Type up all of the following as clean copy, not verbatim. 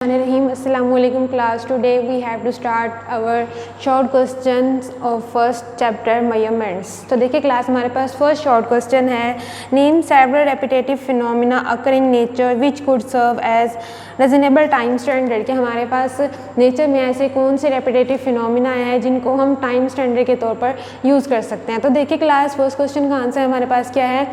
Assalamualaikum class. Today we have to start our short questions of first chapter measurements. तो देखिए class हमारे पास first short question है name several repetitive phenomena occurring nature which could serve as reasonable time standard कि हमारे पास nature में ऐसे कौन से रेपिटेटिव फिनोमिना हैं जिनको हम टाइम स्टैंडर्ड के तौर पर यूज़ कर सकते हैं। तो देखिए क्लास फर्स्ट क्वेश्चन का आंसर हमारे पास क्या है,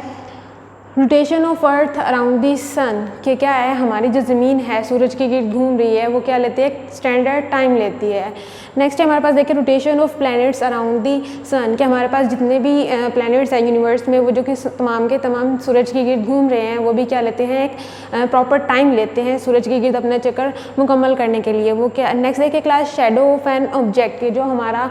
rotation of earth around the sun कि क्या है हमारी जो ज़मीन है सूरज के गिर्द घूम रही है वो क्या लेती है, स्टैंडर्ड टाइम लेती है। नेक्स्ट है हमारे पास देखिए rotation of planets around the sun कि हमारे पास जितने भी प्लैनेट्स हैं यूनिवर्स में वो जो कि तमाम के तमाम सूरज के गिर्द घूम रहे हैं वो भी क्या लेते हैं, एक प्रॉपर टाइम लेते हैं सूरज के गिर्द अपना चक्कर मुकम्मल करने के लिए। वो क्या नेक्स्ट देखिए class shadow of an object कि जो हमारा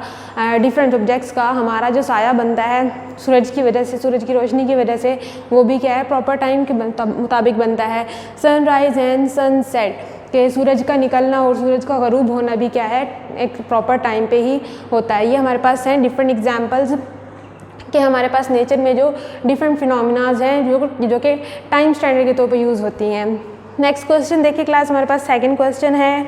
डिफरेंट ऑब्जेक्ट्स का हमारा जो साया बनता है सूरज की वजह से, सूरज की रोशनी की वजह से वो भी क्या है प्रॉपर टाइम के मुताबिक बनता है। सनराइज एंड सनसेट कि सूरज का निकलना और सूरज का ग़रूब होना भी क्या है एक प्रॉपर टाइम पे ही होता है। ये हमारे पास हैं डिफरेंट एग्जांपल्स कि हमारे पास नेचर में जो डिफरेंट फिनोमिनाज हैं जो कि टाइम स्टैंडर्ड के तौर पे यूज़ होती हैं। नेक्स्ट क्वेश्चन देखिए क्लास हमारे पास सेकंड क्वेश्चन है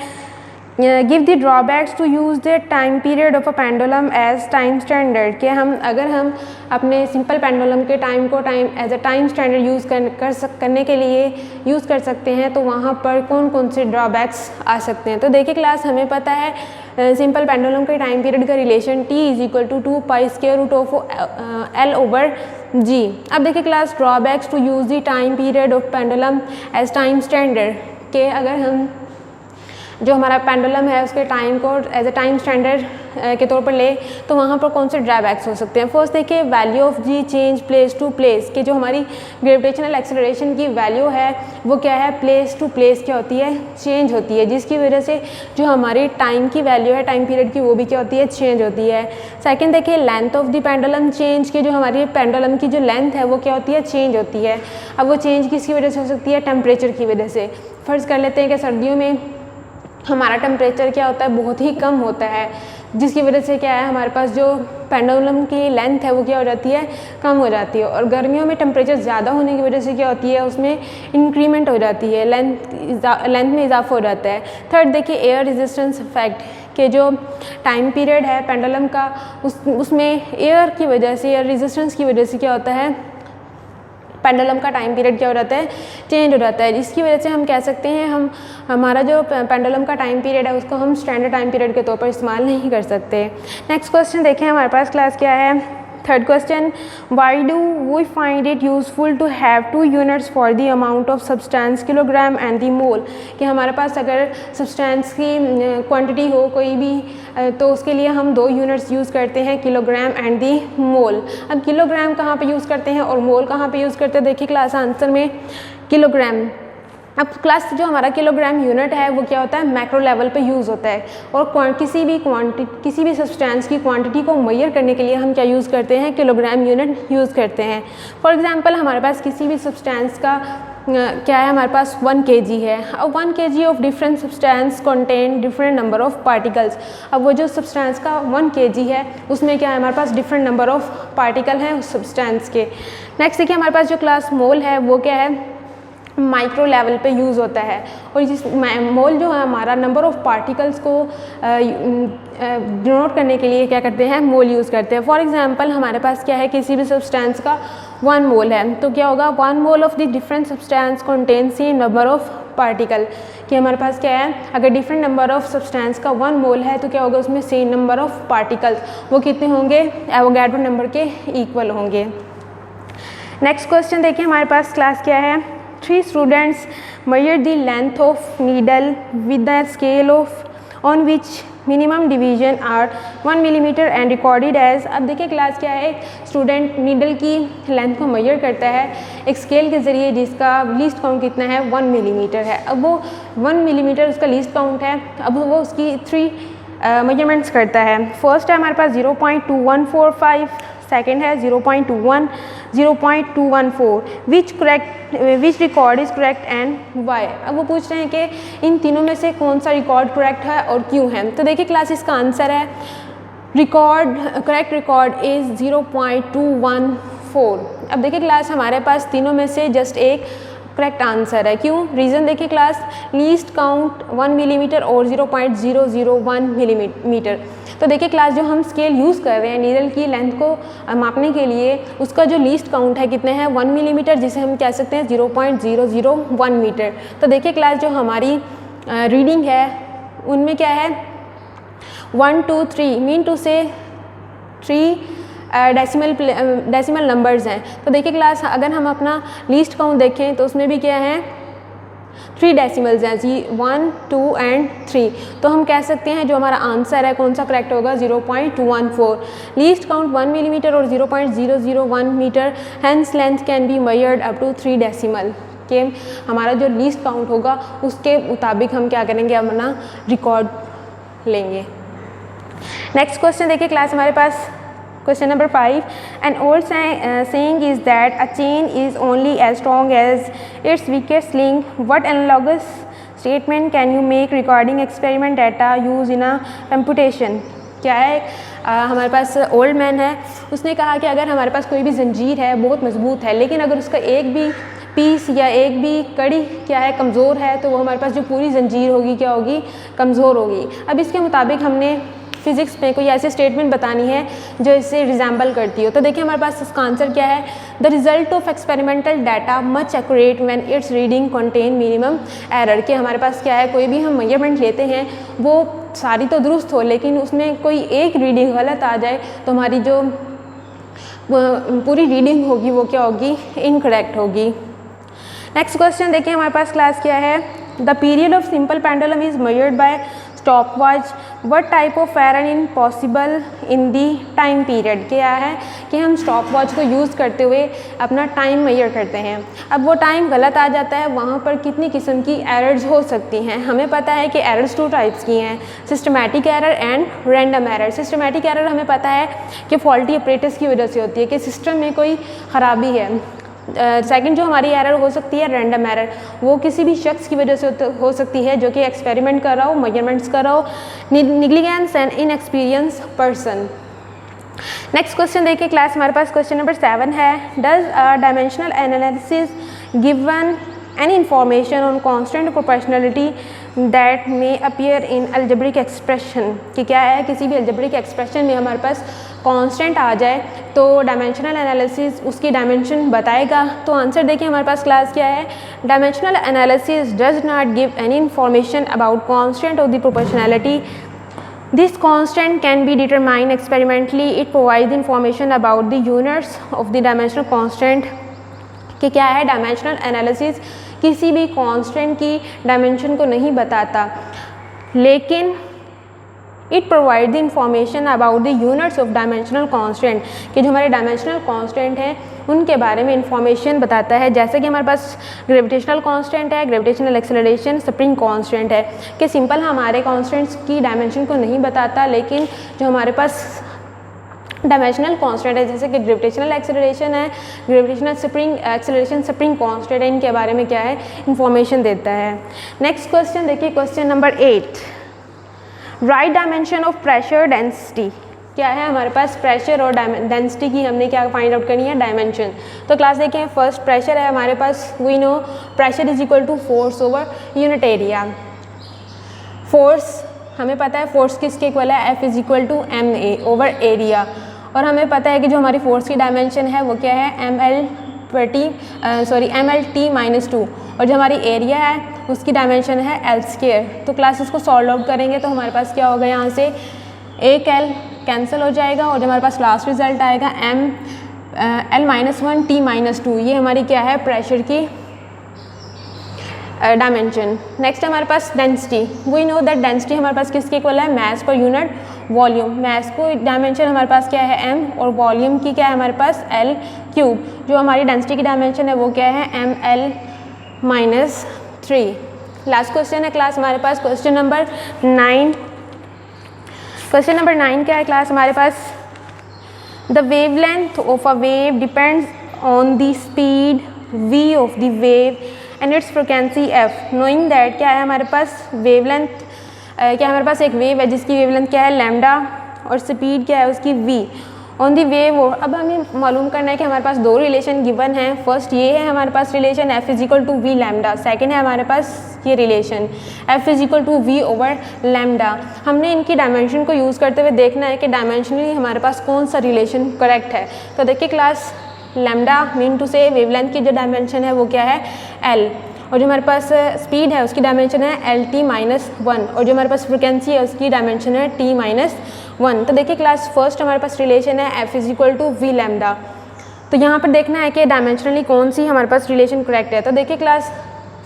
give the drawbacks to use the time period of a pendulum as time standard कि अगर हम अपने सिंपल पेंडुलम के टाइम को as a time standard use करने के लिए यूज़ कर सकते हैं तो वहाँ पर कौन कौन से ड्रॉबैक्स आ सकते हैं। तो देखिए क्लास हमें पता है सिंपल पेंडुलम के टाइम पीरियड का रिलेशन T = 2π√L/G। अब देखिए class drawbacks to use the time period of pendulum as time standard के अगर हम जो हमारा पेंडुलम है उसके टाइम को एज अ टाइम स्टैंडर्ड के तौर पर ले तो वहाँ पर कौन से ड्रॉबैक्स हो सकते हैं। फर्स्ट देखिए value of G change place to place कि जो हमारी ग्रेविटेशनल एक्सेलरेशन की वैल्यू है वो क्या है प्लेस टू प्लेस क्या होती है, चेंज होती है, जिसकी वजह से जो हमारी टाइम की वैल्यू है टाइम पीरियड की वो भी क्या होती है, चेंज होती है। सेकेंड देखिए length of the pendulum change कि जो हमारी पेंडुलम की जो लेंथ है वो क्या होती है, चेंज होती है। अब वो चेंज किसकी वजह से हो सकती है, टेम्परेचर की वजह से। फ़र्ज़ कर लेते हैं कि सर्दियों में हमारा टेम्परेचर क्या होता है, बहुत ही कम होता है, जिसकी वजह से क्या है हमारे पास जो पेंडुलम की लेंथ है वो क्या हो जाती है, कम हो जाती है। और गर्मियों में टेम्परेचर ज़्यादा होने की वजह से क्या होती है उसमें इंक्रीमेंट हो जाती है, लेंथ में इजाफा हो जाता है। थर्ड देखिए एयर रेजिस्टेंस इफेक्ट कि जो टाइम पीरियड है पेंडुलम का उसमें एयर की वजह से, एयर रेजिस्टेंस की वजह से क्या होता है पेंडुलम का टाइम पीरियड क्या हो जाता है, चेंज हो जाता है। इसकी वजह से हम कह सकते हैं हमारा जो पेंडुलम का टाइम पीरियड है उसको हम स्टैंडर्ड टाइम पीरियड के तौर पर इस्तेमाल नहीं कर सकते। नेक्स्ट क्वेश्चन देखें हमारे पास क्लास क्या है, third question why do we find it useful to have 2 units for the amount of substance kilogram and the mole कि हमारे पास अगर सब्सटेंस की क्वांटिटी हो कोई भी तो उसके लिए हम 2 यूनिट्स यूज़ करते हैं, किलोग्राम एंड दी मोल। अब किलोग्राम कहाँ पे यूज़ करते हैं और मोल कहाँ पे यूज़ करते हैं, देखिए क्लास आंसर में किलोग्राम। अब क्लास जो हमारा किलोग्राम यूनिट है वो क्या होता है, मैक्रो लेवल पे यूज़ होता है और किसी भी सब्सटेंस की क्वांटिटी को मेजर करने के लिए हम क्या यूज़ करते हैं, किलोग्राम यूनिट यूज़ करते हैं। फॉर एग्जांपल हमारे पास किसी भी सब्सटेंस का क्या है, हमारे पास 1 kg है। अब 1 kg of different substance contain different number of particles. अब वो जो सब्सटेंस का 1 kg है उसमें क्या है हमारे पास डिफरेंट नंबर ऑफ पार्टिकल हैं उस सब्सटेंस के। नेक्स्ट देखिए हमारे पास जो क्लास मोल है वो क्या है, माइक्रो लेवल पे यूज़ होता है और जिस मोल जो है हमारा नंबर ऑफ पार्टिकल्स को डिनोट करने के लिए क्या करते हैं, मोल यूज़ करते हैं। फॉर एग्जांपल हमारे पास क्या है किसी भी सब्सटेंस का 1 मोल है तो क्या होगा 1 mole of the different substance contain same number of particle कि हमारे पास क्या है अगर डिफरेंट नंबर ऑफ सब्सटेंस का 1 मोल है तो क्या होगा उसमें सेम नंबर ऑफ पार्टिकल्स वो कितने होंगे, एवोगैड्रो नंबर के इक्वल होंगे। नेक्स्ट क्वेश्चन देखिए हमारे पास क्लास क्या है, 3 students measured the length of needle with a scale on which minimum division are 1 millimeter and recorded as। अब देखिए क्लास क्या है, स्टूडेंट नीडल की लेंथ को मेजर करता है एक स्केल के ज़रिए जिसका लीस्ट काउंट कितना है, 1 मिलीमीटर है। अब वो 1 मिलीमीटर उसका लीस्ट काउंट है, अब वो उसकी 3 मेजरमेंट्स करता है। फर्स्ट है हमारे पास 0.2145, सेकेंड है 0.21, 0.214 which record is correct and why. अब वो पूछ रहे हैं कि इन तीनों में से कौन सा रिकॉर्ड करेक्ट है और क्यों है। तो देखिए क्लास इसका आंसर है करेक्ट रिकॉर्ड इज़ 0.214। अब देखिए क्लास हमारे पास तीनों में से जस्ट एक करेक्ट आंसर है। क्यों? रीज़न देखिए क्लास, लीस्ट काउंट 1 मिलीमीटर और 0.001 मिलीमीटर। तो देखिए क्लास, जो हम स्केल यूज़ कर रहे हैं नीडल की लेंथ को मापने के लिए, उसका जो लीस्ट काउंट है कितने हैं? 1 मिलीमीटर, जिसे हम कह सकते हैं 0.001 मीटर। तो देखिए क्लास, जो हमारी रीडिंग है उनमें क्या है? 1 2 3 मीन टू से 3 डेसिमल नंबर्स हैं। तो देखिए क्लास, अगर हम अपना लीस्ट काउंट देखें तो उसमें भी क्या है? 3 डेसिमल्स हैं, 1 2 एंड 3। तो हम कह सकते हैं जो हमारा आंसर है कौन सा करेक्ट होगा? 0.214। लीस्ट काउंट 1 मिलीमीटर और 0.001 metre, hence length can be measured up to 3 decimal. के हमारा जो लीस्ट काउंट होगा उसके मुताबिक हम क्या करेंगे? अपना रिकॉर्ड लेंगे। नेक्स्ट क्वेश्चन देखिए क्लास, हमारे पास question number 5, an old saying is that a chain is only as strong as its weakest link. What analogous statement can you make regarding experiment data used in a computation? क्या है? हमारे पास old man है, उसने कहा कि अगर हमारे पास कोई भी जंजीर है बहुत मजबूत है, लेकिन अगर उसका एक भी पीस या एक भी कड़ी क्या है? कमज़ोर है, तो वो हमारे पास जो पूरी जंजीर होगी क्या होगी? कमज़ोर होगी। अब इसके मुताबिक हमने फिज़िक्स में कोई ऐसी स्टेटमेंट बतानी है जो इससे रिजेंबल करती हो। तो देखिए हमारे पास इसका आंसर क्या है? The result of experimental data much accurate when it's reading contain minimum error. कि हमारे पास क्या है? कोई भी हम मेजरमेंट लेते हैं वो सारी तो दुरुस्त हो, लेकिन उसमें कोई एक रीडिंग गलत आ जाए तो हमारी जो पूरी रीडिंग होगी वो क्या होगी? इनकरेक्ट होगी। नेक्स्ट क्वेश्चन देखिए हमारे पास क्लास क्या है? The period of simple pendulum is measured by stopwatch. What type of error in possible in the time period? क्या है कि हम स्टॉपवॉच को यूज़ करते हुए अपना टाइम मेजर करते हैं। अब वो टाइम गलत आ जाता है, वहाँ पर कितनी किस्म की एरर्स हो सकती हैं? हमें पता है कि एरर्स 2 टाइप्स की हैं, systematic error and random error. Systematic error हमें पता है कि फॉल्टी ऑपरेटर्स की वजह से होती है, कि सिस्टम में कोई ख़राबी है। सेकंड जो हमारी एरर हो सकती है रैंडम एरर, वो किसी भी शख्स की वजह से हो सकती है जो कि एक्सपेरिमेंट कर रहा हो, मेजरमेंट्स कर रहा हो, negligence and inexperience person. Next question देखिए क्लास, हमारे पास क्वेश्चन नंबर 7 है। Does dimensional analysis given any information on constant proportionality that में अपीयर इन अलजेब्रिक एक्सप्रेशन? कि क्या है? किसी भी अलजेब्रिक एक्सप्रेशन में हमारे पास कांस्टेंट आ जाए तो डायमेंशनल एनालिसिस उसकी डायमेंशन बताएगा। तो आंसर देखिए हमारे पास क्लास क्या है? Dimensional analysis does not give any information about constant of the proportionality. This constant can be determined experimentally. It provides information about the units of the dimensional constant. कि क्या है? Dimensional analysis किसी भी constant की dimension को नहीं बताता, लेकिन it provide the information about the units of dimensional constant. कि जो हमारे डायमेंशनल कांस्टेंट हैं उनके बारे में इंफॉर्मेशन बताता है। जैसे कि हमारे पास ग्रेविटेशनल कांस्टेंट है, ग्रेविटेशनल एक्सेलरेशन, स्प्रिंग कांस्टेंट है। कि सिंपल हमारे कांस्टेंट्स की डायमेंशन को नहीं बताता, लेकिन जो हमारे पास डायमेंशनल कांस्टेंट है जैसे कि ग्रेविटेशनल एक्सेलरेशन है, gravitational spring acceleration, spring constant है, इनके बारे में क्या है? इंफॉर्मेशन देता है। नेक्स्ट क्वेश्चन देखिए question number 8, right dimension of pressure density. क्या है? हमारे पास प्रेशर और डेंसिटी की हमने क्या फाइंड आउट करनी है? डायमेंशन। तो क्लास देखें, फर्स्ट प्रेशर है हमारे पास, we know pressure is equal to force over unit area. Force हमें पता है, फोर्स किसके इक्वल है? F is equal to M A over area. और हमें पता है कि जो हमारी फोर्स की डायमेंशन है वो क्या है? MLT minus 2। और जो हमारी एरिया है उसकी डायमेंशन है L²। तो क्लास इसको सॉल्व आउट करेंगे तो हमारे पास क्या होगा? यहाँ से एक L कैंसिल हो जाएगा और जो हमारे पास लास्ट रिजल्ट आएगा L-1 T-2। ये हमारी क्या है? प्रेशर की डायमेंशन। नेक्स्ट हमारे पास density, we know that density हमारे पास किसके इक्वल है? मास पर यूनिट वॉल्यूम। मास को डायमेंशन हमारे पास क्या है? m, और वॉल्यूम की क्या है हमारे पास? L³। जो हमारी डेंसिटी की डायमेंशन है वो क्या है? ML-3। लास्ट क्वेश्चन है क्लास हमारे पास क्वेश्चन नंबर 9। क्वेश्चन नंबर 9 क्या है क्लास हमारे पास? The wavelength of a wave depends on the speed v of the wave and its frequency f। Knowing that क्या है हमारे पास? वेवलेंथ क्या हमारे पास एक वेव है जिसकी वेवलेंथ क्या है? लैम्डा, और स्पीड क्या है उसकी v। ऑन दी वे वो, अब हमें मालूम करना है कि हमारे पास दो रिलेशन गिवन हैं। फर्स्ट ये है हमारे पास relation f is equal to V lambda, second है हमारे पास ये relation f is equal to V over lambda. हमने इनकी डायमेंशन को यूज़ करते हुए देखना है कि डायमेंशनली हमारे पास कौन सा रिलेशन करेक्ट है। तो देखिए क्लास, लैम्डा मीन टू से वेवलेंथ की जो डायमेंशन है वो क्या है l, और जो हमारे पास स्पीड है उसकी डायमेंशन है एल टी माइनस वन, और जो हमारे पास फ्रिक्वेंसी है उसकी डायमेंशन है टी माइनस वन। तो देखिए क्लास, फर्स्ट हमारे पास रिलेशन है F is equal to V lambda. तो यहाँ पर देखना है कि डायमेंशनली कौन सी हमारे पास रिलेशन करेक्ट है। तो देखिए क्लास,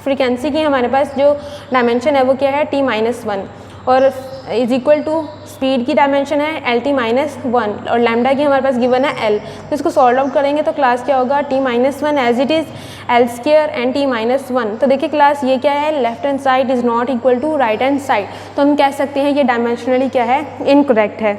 फ्रिक्वेंसी की हमारे पास जो डायमेंशन है वो क्या है टी माइनस वन, और इज इक्वल टू स्पीड की डायमेंशन है एल टी माइनस वन, और लैम्डा की हमारे पास गिवन है एल। तो इसको सॉल्व आउट करेंगे तो क्लास क्या होगा, T minus one as it is L square and T minus one. तो देखिए क्लास, ये क्या है, left hand side is not equal to right hand side, तो हम कह सकते हैं ये डायमेंशनली क्या है, इनकरेक्ट है।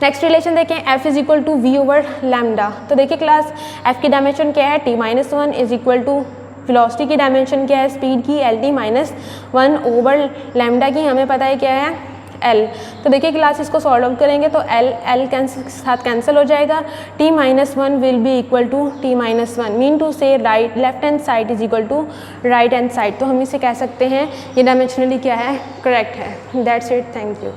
नेक्स्ट रिलेशन देखें, f is equal to V over lambda. तो देखिए क्लास, f की डायमेंशन क्या है, T minus one is equal to velocity की डायमेंशन क्या है, स्पीड की L T minus one over lambda की हमें पता है क्या है, एल। तो देखिए क्लास, इसको सॉल्व आउट करेंगे तो एल साथ कैंसिल हो जाएगा, T minus one will be equal to T minus one, mean to से right left hand side is equal to right hand side. तो हम इसे कह सकते हैं ये डायमेंशनली क्या है, करेक्ट है। That's it, thank you.